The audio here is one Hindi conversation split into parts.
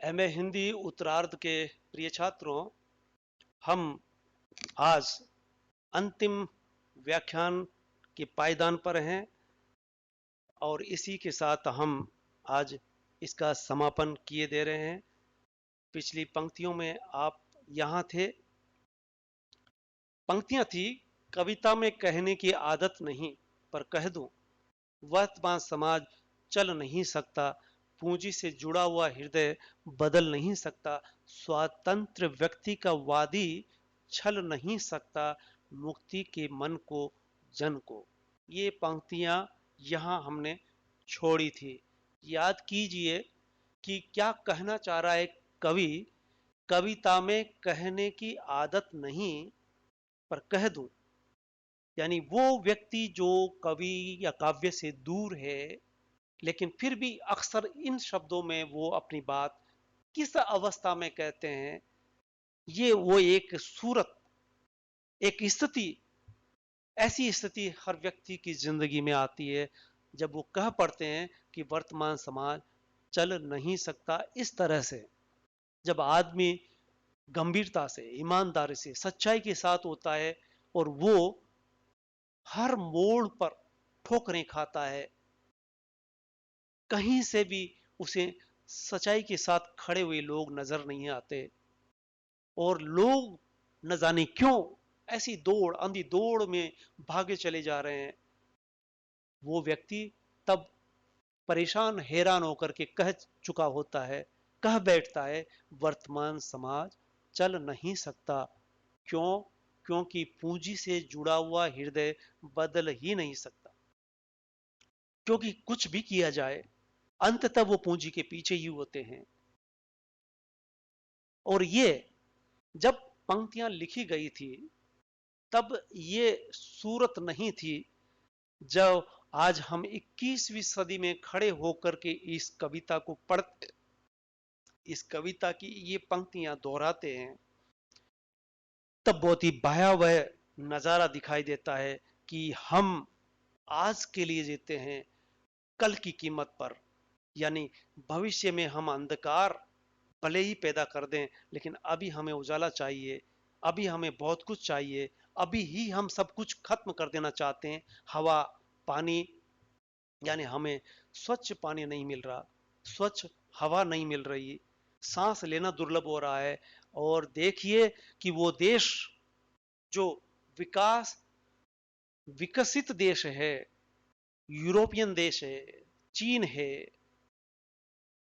एमए हिंदी उत्तरार्ध के प्रिय छात्रों, हम आज अंतिम व्याख्यान के पायदान पर हैं और इसी के साथ हम आज इसका समापन किए दे रहे हैं। पिछली पंक्तियों में आप यहाँ थे। पंक्तियां थी, कविता में कहने की आदत नहीं पर कह दूं, वर्तमान समाज चल नहीं सकता, पूंजी से जुड़ा हुआ हृदय बदल नहीं सकता, स्वतंत्र व्यक्ति का वादी छल नहीं सकता, मुक्ति के मन को जन को। ये पंक्तियां यहां हमने छोड़ी थी। याद कीजिए कि क्या कहना चाह रहा है कवि। कविता में कहने की आदत नहीं पर कह दूं, यानी वो व्यक्ति जो कवि या काव्य से दूर है, लेकिन फिर भी अक्सर इन शब्दों में वो अपनी बात किस अवस्था में कहते हैं। ये वो एक सूरत, एक स्थिति, ऐसी स्थिति हर व्यक्ति की जिंदगी में आती है जब वो कह पड़ते हैं कि वर्तमान समाज चल नहीं सकता। इस तरह से जब आदमी गंभीरता से, ईमानदारी से, सच्चाई के साथ होता है और वो हर मोड़ पर ठोकरें खाता है, कहीं से भी उसे सच्चाई के साथ खड़े हुए लोग नजर नहीं आते और लोग न जाने क्यों ऐसी दौड़, अंधी दौड़ में भागे चले जा रहे हैं। वो व्यक्ति तब परेशान, हैरान होकर के कह चुका होता है, कह बैठता है, वर्तमान समाज चल नहीं सकता। क्यों? क्योंकि पूंजी से जुड़ा हुआ हृदय बदल ही नहीं सकता। क्योंकि कुछ भी किया जाए, अंततः वो पूंजी के पीछे ही होते हैं। और ये जब पंक्तियां लिखी गई थी तब ये सूरत नहीं थी। जब आज हम 21वीं सदी में खड़े होकर के इस कविता को पढ़ते, इस कविता की ये पंक्तियां दोहराते हैं, तब बहुत ही भयावह नजारा दिखाई देता है कि हम आज के लिए जीते हैं कल की कीमत पर। यानी भविष्य में हम अंधकार भले ही पैदा कर दें, लेकिन अभी हमें उजाला चाहिए, अभी हमें बहुत कुछ चाहिए, अभी ही हम सब कुछ खत्म कर देना चाहते हैं। हवा, पानी, यानी हमें स्वच्छ पानी नहीं मिल रहा, स्वच्छ हवा नहीं मिल रही, सांस लेना दुर्लभ हो रहा है। और देखिए कि वो देश जो विकास विकसित देश है, यूरोपियन देश है, चीन है,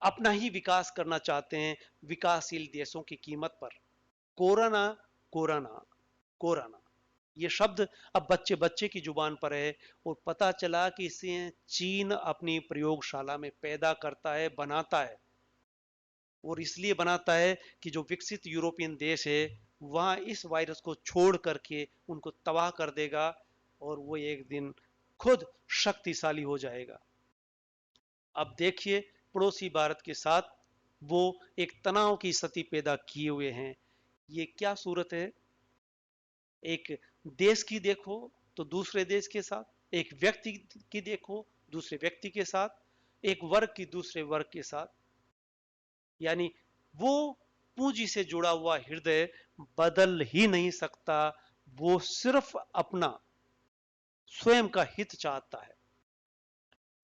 अपना ही विकास करना चाहते हैं विकासशील देशों की कीमत पर। कोरोना, कोरोना, कोरोना, ये शब्द अब बच्चे बच्चे की जुबान पर है और पता चला कि इसे चीन अपनी प्रयोगशाला में पैदा करता है, बनाता है। और इसलिए बनाता है कि जो विकसित यूरोपियन देश है वहां इस वायरस को छोड़ करके उनको तबाह कर देगा और वो एक दिन खुद शक्तिशाली हो जाएगा। अब देखिए, पड़ोसी भारत के साथ वो एक तनाव की स्थिति पैदा किए हुए हैं। ये क्या सूरत है? एक देश की देखो तो दूसरे देश के साथ, एक व्यक्ति की देखो दूसरे व्यक्ति के साथ, एक वर्ग की दूसरे वर्ग के साथ। यानी वो पूंजी से जुड़ा हुआ हृदय बदल ही नहीं सकता। वो सिर्फ अपना स्वयं का हित चाहता है,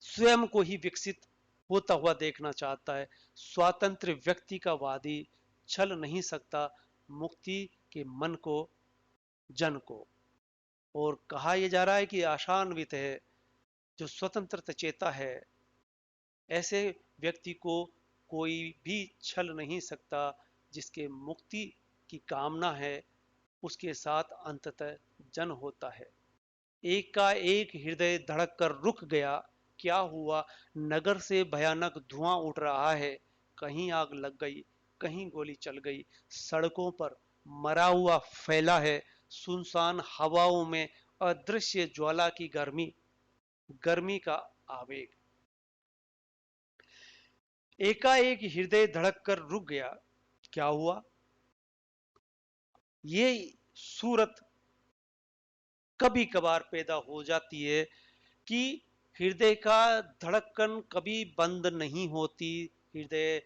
स्वयं को ही विकसित होता हुआ देखना चाहता है। स्वतंत्र व्यक्ति का वादी छल नहीं सकता, मुक्ति के मन को जन को। और कहा यह जा रहा है कि आशान्वित है, जो स्वतंत्र चेता है, ऐसे व्यक्ति को कोई भी छल नहीं सकता। जिसके मुक्ति की कामना है उसके साथ अंततः जन होता है। एकाएक हृदय धड़क कर रुक गया, क्या हुआ? नगर से भयानक धुआं उठ रहा है, कहीं आग लग गई, कहीं गोली चल गई, सड़कों पर मरा हुआ फैला है, सुनसान हवाओं में अदृश्य ज्वाला की गर्मी, गर्मी का आवेग। एकाएक हृदय धड़क कर रुक गया, क्या हुआ? ये सूरत कभी कभार पैदा हो जाती है कि हृदय का धड़कन कभी बंद नहीं होती, हृदय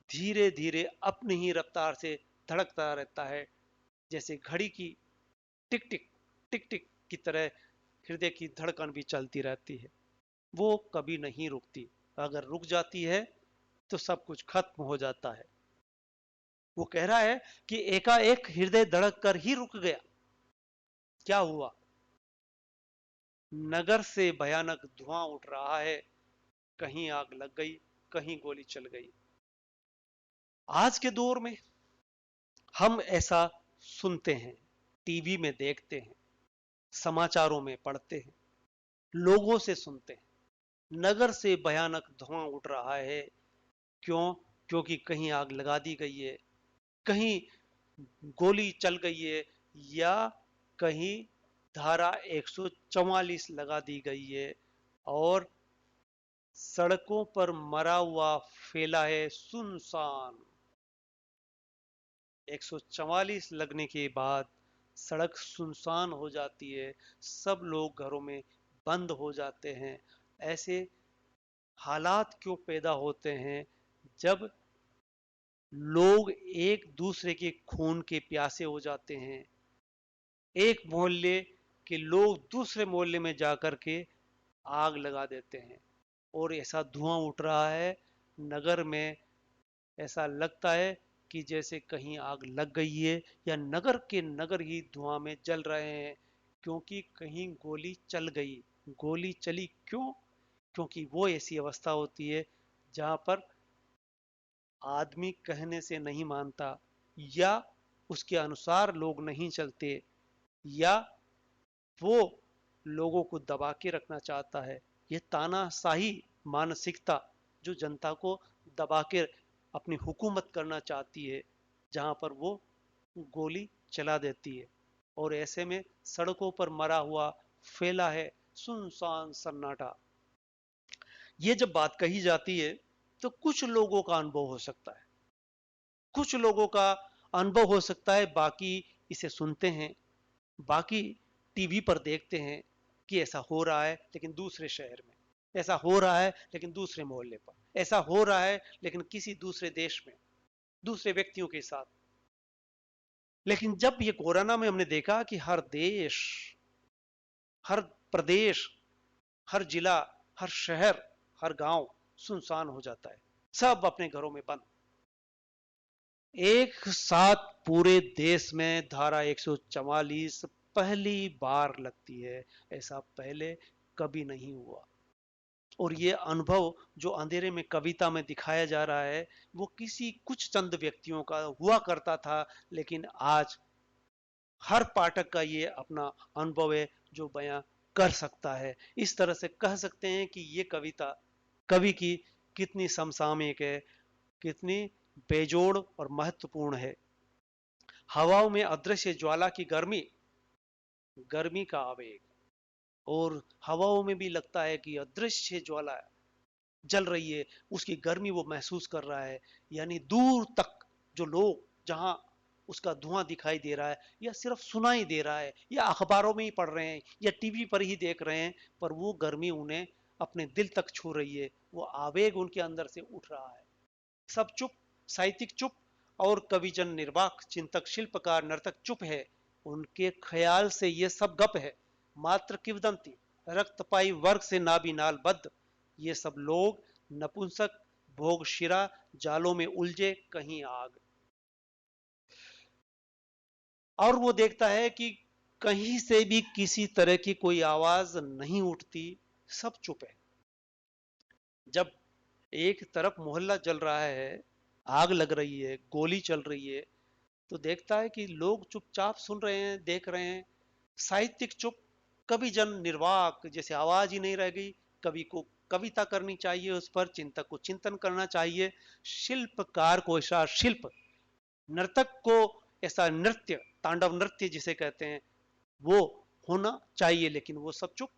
धीरे धीरे अपनी ही रफ्तार से धड़कता रहता है, जैसे घड़ी की टिक टिक टिक टिक की तरह हृदय की धड़कन भी चलती रहती है। वो कभी नहीं रुकती। अगर रुक जाती है तो सब कुछ खत्म हो जाता है। वो कह रहा है कि एकाएक हृदय धड़क कर ही रुक गया। क्या हुआ? नगर से भयानक धुआं उठ रहा है, कहीं आग लग गई, कहीं गोली चल गई। आज के दौर में हम ऐसा सुनते हैं, टीवी में देखते हैं, समाचारों में पढ़ते हैं, लोगों से सुनते हैं। नगर से भयानक धुआं उठ रहा है। क्यों? क्योंकि कहीं आग लगा दी गई है, कहीं गोली चल गई है, या कहीं धारा 144 लगा दी गई है, और सड़कों पर मरा हुआ फैला है सुनसान। 144 लगने के बाद सड़क सुनसान हो जाती है, सब लोग घरों में बंद हो जाते हैं। ऐसे हालात क्यों पैदा होते हैं? जब लोग एक दूसरे के खून के प्यासे हो जाते हैं, एक मोहल्ले के लोग दूसरे मोहल्ले में जाकर के आग लगा देते हैं, और ऐसा धुआं उठ रहा है नगर में, ऐसा लगता है कि जैसे कहीं आग लग गई है, या नगर के नगर ही धुआं में जल रहे हैं, क्योंकि कहीं गोली चल गई। गोली चली क्यों? क्योंकि वो ऐसी अवस्था होती है जहां पर आदमी कहने से नहीं मानता, या उसके अनुसार लोग नहीं चलते, या वो लोगों को दबा के रखना चाहता है। ये तानाशाही मानसिकता जो जनता को दबा के अपनी हुकूमत करना चाहती है, जहां पर वो गोली चला देती है, और ऐसे में सड़कों पर मरा हुआ फैला है सुनसान सन्नाटा। ये जब बात कही जाती है तो कुछ लोगों का अनुभव हो सकता है, कुछ लोगों का अनुभव हो सकता है, बाकी इसे सुनते हैं, बाकी टीवी पर देखते हैं कि ऐसा हो रहा है, लेकिन दूसरे शहर में ऐसा हो रहा है, लेकिन दूसरे मोहल्ले पर ऐसा हो रहा है, लेकिन किसी दूसरे देश में दूसरे व्यक्तियों के साथ। लेकिन जब ये कोरोना में हमने देखा कि हर देश, हर प्रदेश, हर जिला, हर शहर, हर गांव सुनसान हो जाता है, सब अपने घरों में बंद। एक साथ पूरे देश में धारा 144 पहली बार लगती है। ऐसा पहले कभी नहीं हुआ। और ये अनुभव जो अंधेरे में कविता में दिखाया जा रहा है, वो किसी कुछ चंद व्यक्तियों का हुआ करता था, लेकिन आज हर पाठक का ये अपना अनुभव है जो बयां कर सकता है। इस तरह से कह सकते हैं कि ये कविता कवि की कितनी समसामयिक है, कितनी बेजोड़ और महत्वपूर्ण है। हवाओं में अदृश्य ज्वाला की गर्मी, गर्मी का आवेग, और हवाओं में भी लगता है कि अदृश्य ज्वाला जल रही है, उसकी गर्मी वो महसूस कर रहा है। यानी दूर तक जो लोग, जहां उसका धुआं दिखाई दे रहा है, या सिर्फ सुनाई दे रहा है, या अखबारों में ही पढ़ रहे हैं, या टीवी पर ही देख रहे हैं, पर वो गर्मी उन्हें अपने दिल तक छू रही है, वो आवेग उनके अंदर से उठ रहा है। सब चुप, साहित्यिक चुप, और कविजन निर्वाक, चिंतक शिल्पकार नर्तक चुप है। उनके ख्याल से ये सब गप है, मात्र किवदंती, रक्तपाई वर्ग से नाबिनाल बद्ध। ये सब लोग नपुंसक, भोग शिरा, जालों में उलझे, कहीं आग। और वो देखता है कि कहीं से भी किसी तरह की कोई आवाज नहीं उठती, सब चुप है। जब एक तरफ मोहल्ला जल रहा है, आग लग रही है, गोली चल रही है, तो देखता है कि लोग चुपचाप सुन रहे हैं, देख रहे हैं। साहित्यिक चुप, कवि जन निर्वाक, जैसे आवाज ही नहीं रह गई। कवि को कविता करनी चाहिए, उस पर चिंतक को चिंतन करना चाहिए, शिल्पकार को ऐसा शिल्प, नर्तक को ऐसा नृत्य, तांडव नृत्य जिसे कहते हैं, वो होना चाहिए, लेकिन वो सब चुप।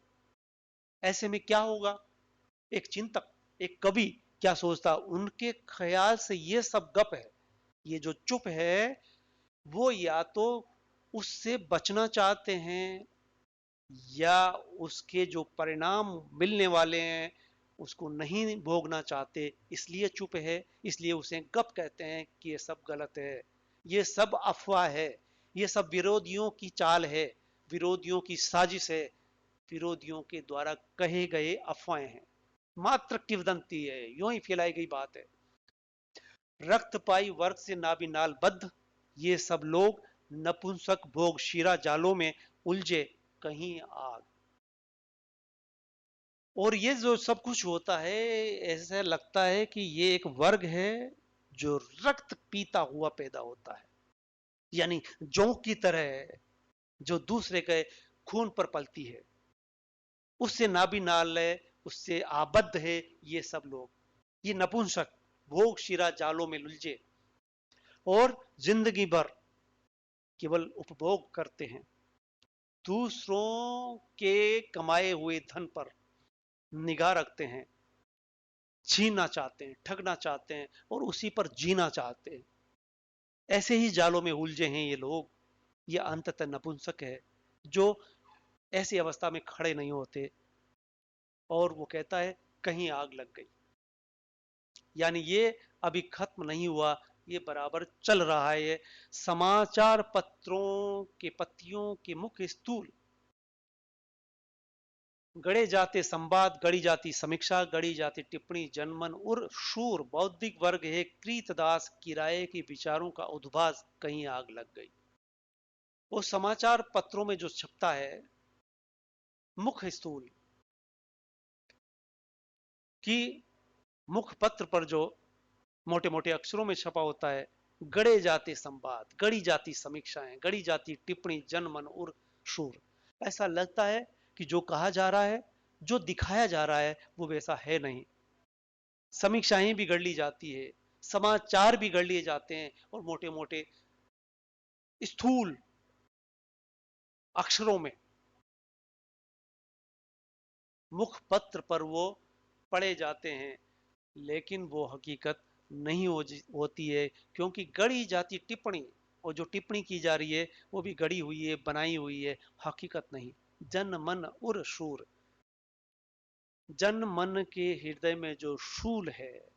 ऐसे में क्या होगा? एक चिंतक, एक कवि क्या सोचता? उनके ख्याल से ये सब गप है। ये जो चुप है, वो या तो उससे बचना चाहते हैं, या उसके जो परिणाम मिलने वाले हैं उसको नहीं भोगना चाहते, इसलिए चुप है, इसलिए उसे गप कहते हैं कि ये सब गलत है, ये सब अफवाह है, ये सब विरोधियों की चाल है, विरोधियों की साजिश है, विरोधियों के द्वारा कहे गए अफवाहें हैं, मात्र किंवदंती है, यूं ही फैलाई गई बात है। रक्त पाई वर्ग से नाभिनाल बद्ध ये सब लोग नपुंसक भोग शीरा जालों में उलझे कहीं आग। और ये जो सब कुछ होता है, ऐसा लगता है कि ये एक वर्ग है जो रक्त पीता हुआ पैदा होता है, यानी जोंक की तरह है, जो दूसरे के खून पर पलती है, उससे नाभिनाल है, उससे आबद्ध है ये सब लोग, ये नपुंसक भोग शिरा जालों में उलझे और जिंदगी भर केवल उपभोग करते हैं, दूसरों के कमाए हुए धन पर निगाह रखते हैं, छीनना चाहते हैं, ठगना चाहते हैं और उसी पर जीना चाहते हैं। ऐसे ही जालों में उलझे हैं ये लोग। ये अंततः नपुंसक है जो ऐसी अवस्था में खड़े नहीं होते। और वो कहता है कहीं आग लग गई, यानी ये अभी खत्म नहीं हुआ, ये बराबर चल रहा है। ये समाचार पत्रों के पत्तियों के मुख्य स्थूल गढ़े जाते संवाद, गढ़ी जाती समीक्षा, गढ़ी जाती टिप्पणी, जनमन और शूर बौद्धिक वर्ग है कृतदास किराए के विचारों का उद्भास कहीं आग लग गई। वो समाचार पत्रों में जो छपता है मुख्य स्थूल कि मुख्य पत्र पर जो मोटे मोटे अक्षरों में छपा होता है, गढ़े जाते संवाद, गढ़ी जाती समीक्षाएं, गढ़ी जाती टिप्पणी, जनमन और शूर, ऐसा लगता है कि जो कहा जा रहा है, जो दिखाया जा रहा है वो वैसा है नहीं। समीक्षाएं भी गढ़ ली जाती है, समाचार भी गढ़ लिए जाते हैं और मोटे मोटे स्थूल अक्षरों में मुख पत्र पर वो पढ़े जाते हैं, लेकिन वो हकीकत नहीं होती है, क्योंकि गढ़ी जाती टिप्पणी और जो टिप्पणी की जा रही है वो भी गढ़ी हुई है, बनाई हुई है, हकीकत नहीं। जन मन और शूर, जन मन के हृदय में जो शूल है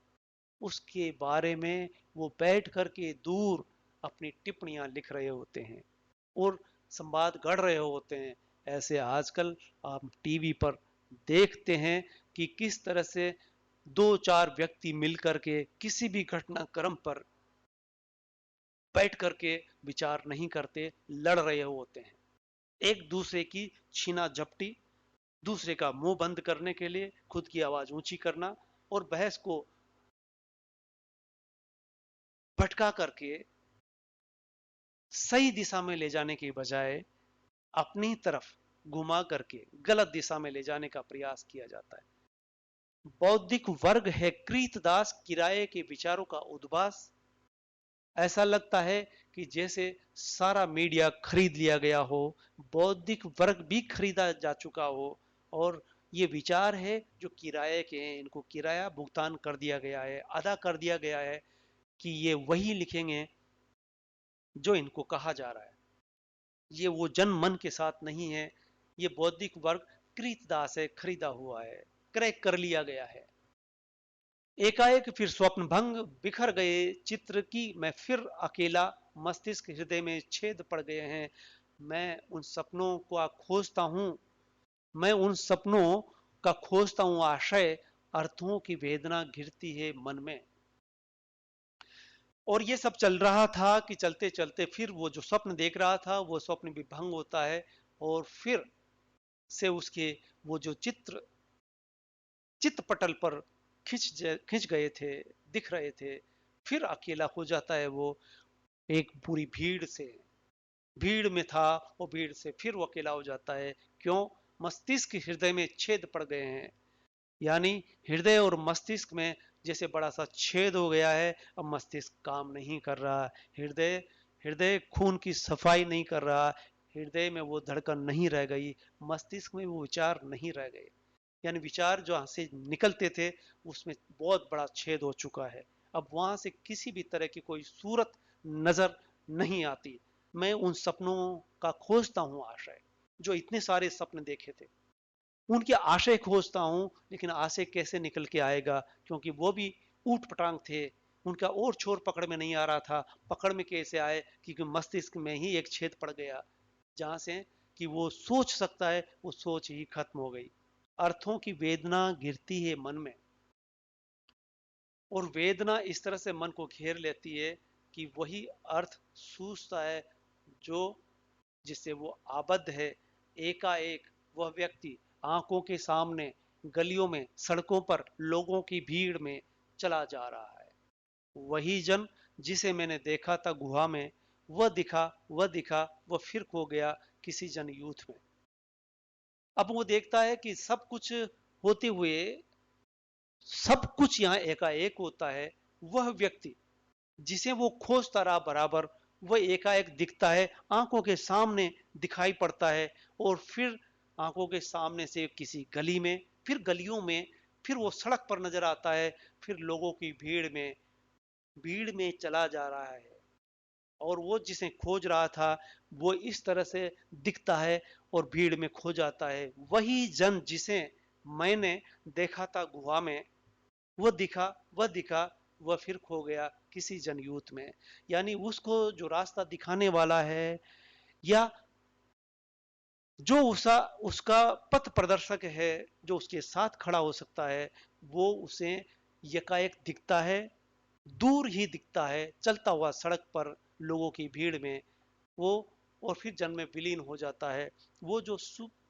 उसके बारे में वो बैठ करके दूर अपनी टिप्पणियां लिख रहे होते हैं और संवाद गढ़ रहे होते हैं। ऐसे आजकल आप टीवी पर देखते हैं कि किस तरह से दो चार व्यक्ति मिलकर के किसी भी घटनाक्रम पर बैठ करके विचार नहीं करते, लड़ रहे होते हैं, एक दूसरे की छीना झपटी, दूसरे का मुंह बंद करने के लिए खुद की आवाज ऊंची करना और बहस को भटका करके सही दिशा में ले जाने की बजाय अपनी तरफ घुमा करके गलत दिशा में ले जाने का प्रयास किया जाता है। बौद्धिक वर्ग है कृतदास किराए के विचारों का उद्भास। ऐसा लगता है कि जैसे सारा मीडिया खरीद लिया गया हो, बौद्धिक वर्ग भी खरीदा जा चुका हो और ये विचार है जो किराए के हैं, इनको किराया भुगतान कर दिया गया है, अदा कर दिया गया है कि ये वही लिखेंगे जो इनको कहा जा रहा है। ये वो जन मन के साथ नहीं है, ये बौद्धिक वर्ग कृतदास है, खरीदा हुआ है, क्रय कर लिया गया है। एकाएक फिर स्वप्न भंग, बिखर गए चित्र की मैं फिर अकेला, मस्तिष्क हृदय में छेद पड़ गए हैं। मैं उन सपनों को खोजता हूँ, मैं उन सपनों का खोजता हूँ आशय, अर्थों की वेदना घिरती है मन में। और ये सब चल रहा था कि चलते चलते फिर वो जो स्वप्न देख रहा था वो स्वप्न भी भंग होता है और फिर से उसके वो जो चित्त पटल पर खिंच गए थे, दिख रहे थे, फिर अकेला हो जाता है वो एक पूरी भीड़ से। भीड़ में था, वो भीड़ से फिर वो अकेला हो जाता है। क्यों? मस्तिष्क हृदय में छेद पड़ गए हैं, यानी हृदय और मस्तिष्क में जैसे बड़ा सा छेद हो गया है। अब मस्तिष्क काम नहीं कर रहा, हृदय हृदय खून की सफाई नहीं कर रहा, हृदय में वो धड़कन नहीं रह गई, मस्तिष्क में वो विचार नहीं रह गए, यानी विचार जो यहाँ से निकलते थे उसमें बहुत बड़ा छेद हो चुका है। अब वहां से किसी भी तरह की कोई सूरत नजर नहीं आती। मैं उन सपनों का खोजता हूँ आशय, जो इतने सारे सपने देखे थे। उनके आशय खोजता हूँ, लेकिन आशय कैसे निकल के आएगा, क्योंकि वो भी ऊट पटांग थे। उनका और छोर पकड़ में नहीं आ रहा था। पकड़ में कैसे आए, क्योंकि मस्तिष्क में ही एक छेद पड़ गया, जहां से कि वो सोच सकता है, वो सोच ही खत्म हो गई। अर्थों की वेदना गिरती है मन में, और वेदना इस तरह से मन को घेर लेती है कि वही अर्थ सूझता है जो जिससे वो आबद्ध है। एकाएक वह व्यक्ति आंखों के सामने गलियों में, सड़कों पर लोगों की भीड़ में चला जा रहा है। वही जन जिसे मैंने देखा था गुहा में, वह दिखा, वह फिर खो गया किसी जनयूथ में। अब वो देखता है कि सब कुछ होते हुए, सब कुछ यहाँ एकाएक होता है। वह व्यक्ति जिसे वो खोजता रहा बराबर, वह एकाएक दिखता है, आंखों के सामने दिखाई पड़ता है, और फिर आंखों के सामने से किसी गली में, फिर गलियों में, फिर वो सड़क पर नजर आता है, फिर लोगों की भीड़ में चला जा रहा है। और वो जिसे खोज रहा था, वो इस तरह से दिखता है और भीड़ में खो जाता है। वही जन जिसे मैंने देखा था गुहा में, वह दिखा, वह फिर खो गया किसी जनयूथ में। यानी उसको जो रास्ता दिखाने वाला है, या जो उसका पथ प्रदर्शक है, जो उसके साथ खड़ा हो सकता है, वो उसे यकायक दिखता है, दूर ही दिखता है, चलता हुआ सड़क पर लोगों की भीड़ में वो, और फिर जन्म में विलीन हो जाता है। वो जो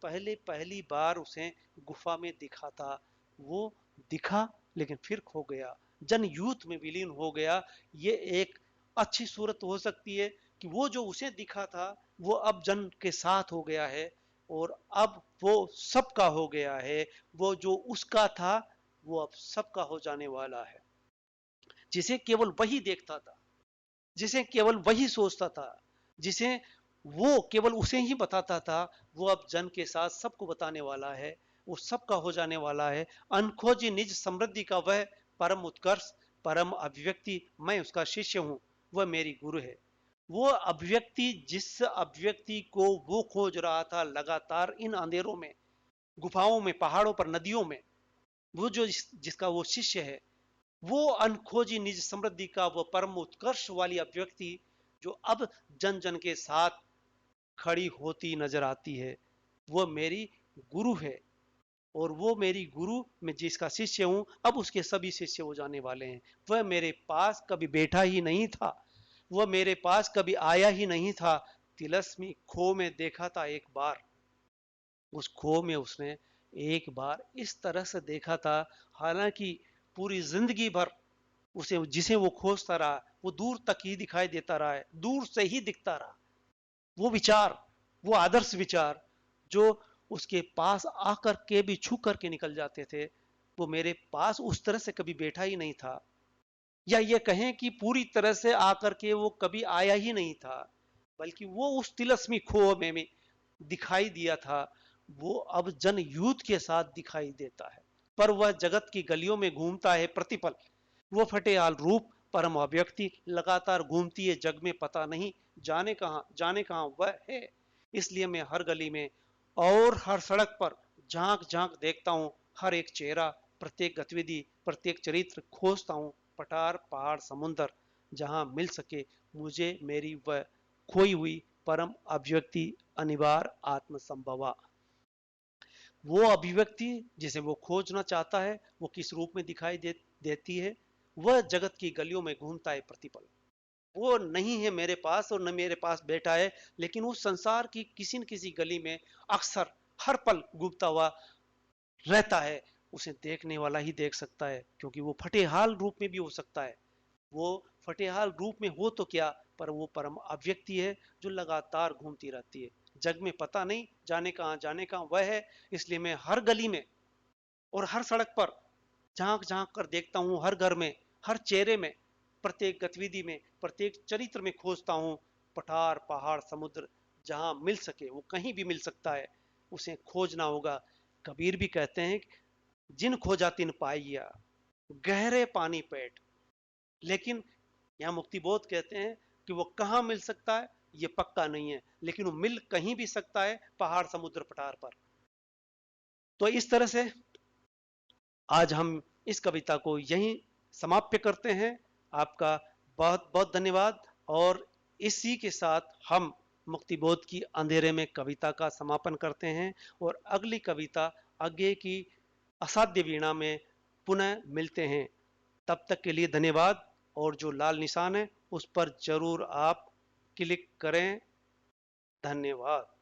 पहले पहली बार उसे गुफा में दिखा था, वो दिखा, लेकिन फिर खो गया, जन यूथ में विलीन हो गया। ये एक अच्छी सूरत हो सकती है कि वो जो उसे दिखा था, वो अब जन के साथ हो गया है, और अब वो सबका हो गया है। वो जो उसका था, वो अब सबका हो जाने वाला है। जिसे केवल वही देखता था, जिसे केवल वही सोचता था, जिसे वो केवल उसे ही बताता था, वो अब जन के साथ सबको बताने वाला है, वो सबका हो जाने वाला है। अनखोजी निज समृद्धि का वह परम उत्कर्ष, परम अभिव्यक्ति, मैं उसका शिष्य हूँ, वह मेरी गुरु है। वो अभिव्यक्ति, जिस अभिव्यक्ति को वो खोज रहा था लगातार इन अंधेरों में, गुफाओं में, पहाड़ों पर, नदियों में, वो जो जिसका वो शिष्य है, वो अनखोजी निज समृद्धि का वो परम उत्कर्ष वाली अभिव्यक्ति, जो अब जन जन के साथ खड़ी होती नजर आती है, वो मेरी गुरु है। और वो मेरी गुरु, मैं जिसका शिष्य हूं, अब उसके सभी शिष्य हो जाने वाले हैं। वह मेरे पास कभी बैठा ही नहीं था, वह मेरे पास कभी आया ही नहीं था। तिलस्मी खो में देखा था एक बार, उस खो में उसने एक बार इस तरह से देखा था। हालांकि पूरी जिंदगी भर उसे, जिसे वो खोजता रहा, वो दूर तक ही दिखाई देता रहा है, दूर से ही दिखता रहा। वो विचार, वो आदर्श विचार जो उसके पास आकर के भी छू करके निकल जाते थे, वो मेरे पास उस तरह से कभी बैठा ही नहीं था। या ये कहें कि पूरी तरह से आकर के वो कभी आया ही नहीं था, बल्कि वो उस तिलस्मी खो में दिखाई दिया था। वो अब जन यूथ के साथ दिखाई देता है, पर वह जगत की गलियों में घूमता है प्रतिपल। वो फटेहाल रूप, परम अभिव्यक्ति लगातार घूमती है जग में, पता नहीं जाने कहां वह है। इसलिए मैं हर गली में और हर सड़क पर झांक झांक देखता हूँ, हर एक चेहरा, प्रत्येक गतिविधि, प्रत्येक चरित्र खोजता हूँ। पठार, पहाड़, समुन्दर, जहां मिल सके मुझे मेरी वह खोई हुई परम अभिव्यक्ति, अनिवार्य आत्मसंभवा। वो अभिव्यक्ति जिसे वो खोजना चाहता है, वो किस रूप में दिखाई देती है। वह जगत की गलियों में घूमता है प्रतिपल। वो नहीं है मेरे पास और न मेरे पास बैठा है, लेकिन उस संसार की किसी न किसी गली में अक्सर हर पल घूमता हुआ रहता है। उसे देखने वाला ही देख सकता है, क्योंकि वो फटेहाल रूप में भी हो सकता है। वो फटेहाल रूप में हो तो क्या, पर वो परम अव्यक्ति है जो लगातार घूमती रहती है जग में, पता नहीं जाने कहां वह है। इसलिए मैं हर गली में और हर सड़क पर झांक झांक कर देखता हूँ, हर घर में, हर चेहरे में, प्रत्येक गतिविधि में, प्रत्येक चरित्र में खोजता हूँ। पठार, पहाड़, समुद्र, जहां मिल सके, वो कहीं भी मिल सकता है, उसे खोजना होगा। कबीर भी कहते हैं, जिन खोजा तिन पाइया, गहरे पानी पेट। लेकिन यहाँ मुक्ति बोध कहते हैं कि वो कहाँ मिल सकता है ये पक्का नहीं है, लेकिन वो मिल कहीं भी सकता है, पहाड़, समुद्र, पठार पर। तो इस तरह से आज हम इस कविता को यहीं समाप्त करते हैं। आपका बहुत बहुत धन्यवाद। और इसी के साथ हम मुक्तिबोध की अंधेरे में कविता का समापन करते हैं और अगली कविता आगे की असाध्य वीणा में पुनः मिलते हैं। तब तक के लिए धन्यवाद। और जो लाल निशान है उस पर जरूर आप क्लिक करें। धन्यवाद।